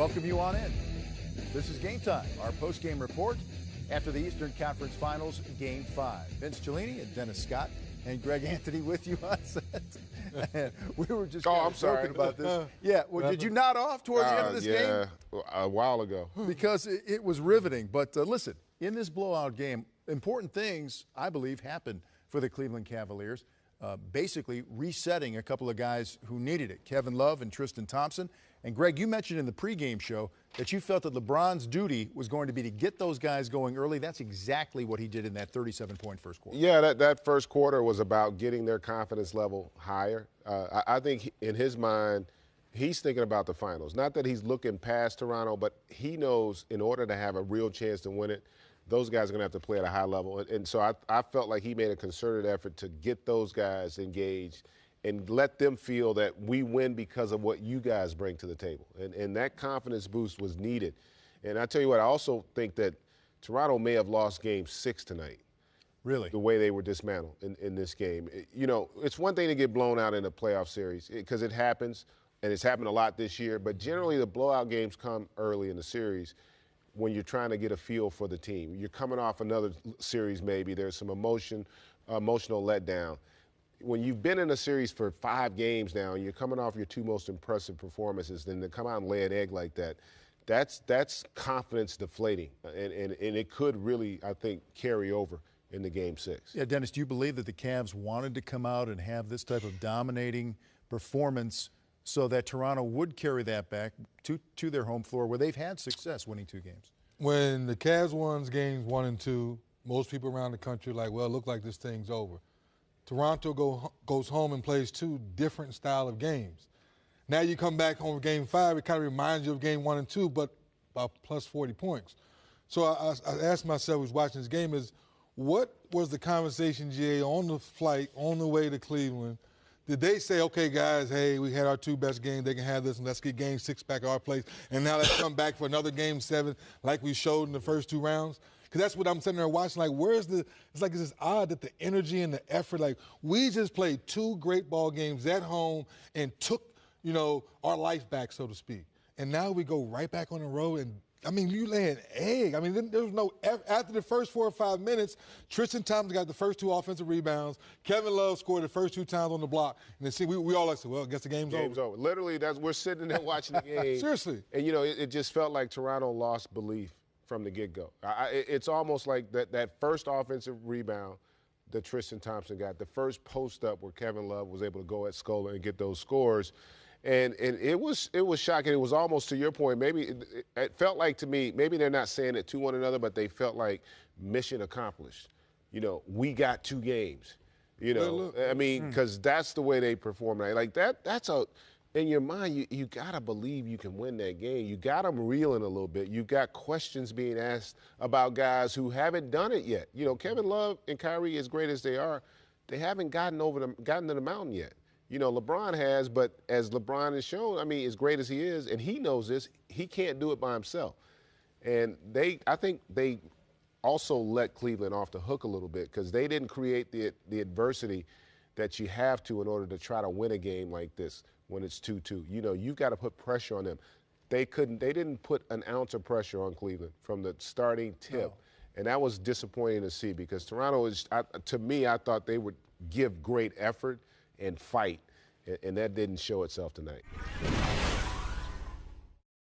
welcome you on in. This is Game Time, our post-game report after the Eastern Conference Finals, Game 5. Vince Cellini and Dennis Scott and Greg Anthony with you on set. And we were just joking about this. Yeah, well, did you nod off towards the end of this game? Yeah, a while ago. Because it was riveting. But listen, in this blowout game, important things, I believe, happened for the Cleveland Cavaliers. Basically resetting a couple of guys who needed it, Kevin Love and Tristan Thompson. And Greg, you mentioned in the pregame show that you felt that LeBron's duty was going to be to get those guys going early. That's exactly what he did in that 37-point first quarter. Yeah, that first quarter was about getting their confidence level higher. I think in his mind, he's thinking about the finals. Not that he's looking past Toronto, but he knows in order to have a real chance to win it, those guys are going to have to play at a high level. And so I felt like he made a concerted effort to get those guys engaged and let them feel that we win because of what you guys bring to the table. And that confidence boost was needed. And I tell you what, I also think that Toronto may have lost Game 6 tonight. Really? The way they were dismantled in this game. You know, it's one thing to get blown out in a playoff series because it happens, and it's happened a lot this year. But generally the blowout games come early in the series when you're trying to get a feel for the team. You're coming off another series maybe. There's some emotional letdown. When you've been in a series for 5 games now and you're coming off your 2 most impressive performances, then to come out and lay an egg like that, that's confidence deflating. And it could really, I think, carry over into Game 6. Yeah, Dennis, do you believe that the Cavs wanted to come out and have this type of dominating performance so that Toronto would carry that back to their home floor where they've had success winning 2 games? When the Cavs won games 1 and 2, most people around the country are like, well, it looked like this thing's over. Toronto goes home and plays 2 different style of games. Now you come back home for Game 5, it kind of reminds you of Game 1 and 2, but about plus 40 points. So I asked myself, who's watching this game, is what was the conversation, GA, on the flight, on the way to Cleveland? Did they say, okay, guys, hey, we had our 2 best games, they can have this, and let's get Game 6 back at our place, and now let's come back for another Game 7 like we showed in the first 2 rounds? Because that's what I'm sitting there watching, like, it's like it's just odd that the energy and the effort, like, we just played 2 great ball games at home and took, you know, our life back, so to speak. And now we go right back on the road and, I mean, you lay an egg. I mean, there was no, after the first 4 or 5 minutes, Tristan Thompson got the first 2 offensive rebounds. Kevin Love scored the first 2 times on the block. And then see, we all like said, well, I guess the game's over. Literally, we're sitting there watching the game. Seriously. And, you know, it just felt like Toronto lost belief from the get-go. It's almost like that first offensive rebound that Tristan Thompson got, the first post-up where Kevin Love was able to go at Scola and get those scores. And it was shocking. It was almost, to your point, maybe it felt like to me, maybe they're not saying it to one another, but they felt like mission accomplished. You know, we got 2 games. You know, I mean, because that's the way they perform. Like that's in your mind, you got to believe you can win that game. You got them reeling a little bit. You got questions being asked about guys who haven't done it yet. You know, Kevin Love and Kyrie, as great as they are, they haven't gotten to the mountain yet. You know, LeBron has, but as LeBron has shown, I mean, as great as he is, and he knows this, he can't do it by himself. And I think they also let Cleveland off the hook a little bit because they didn't create the adversity that you have to in order to try to win a game like this when it's 2-2. You know, you've got to put pressure on them. They didn't put an ounce of pressure on Cleveland from the starting tip. No. And that was disappointing to see because Toronto to me, I thought they would give great effort and fight, and that didn't show itself tonight.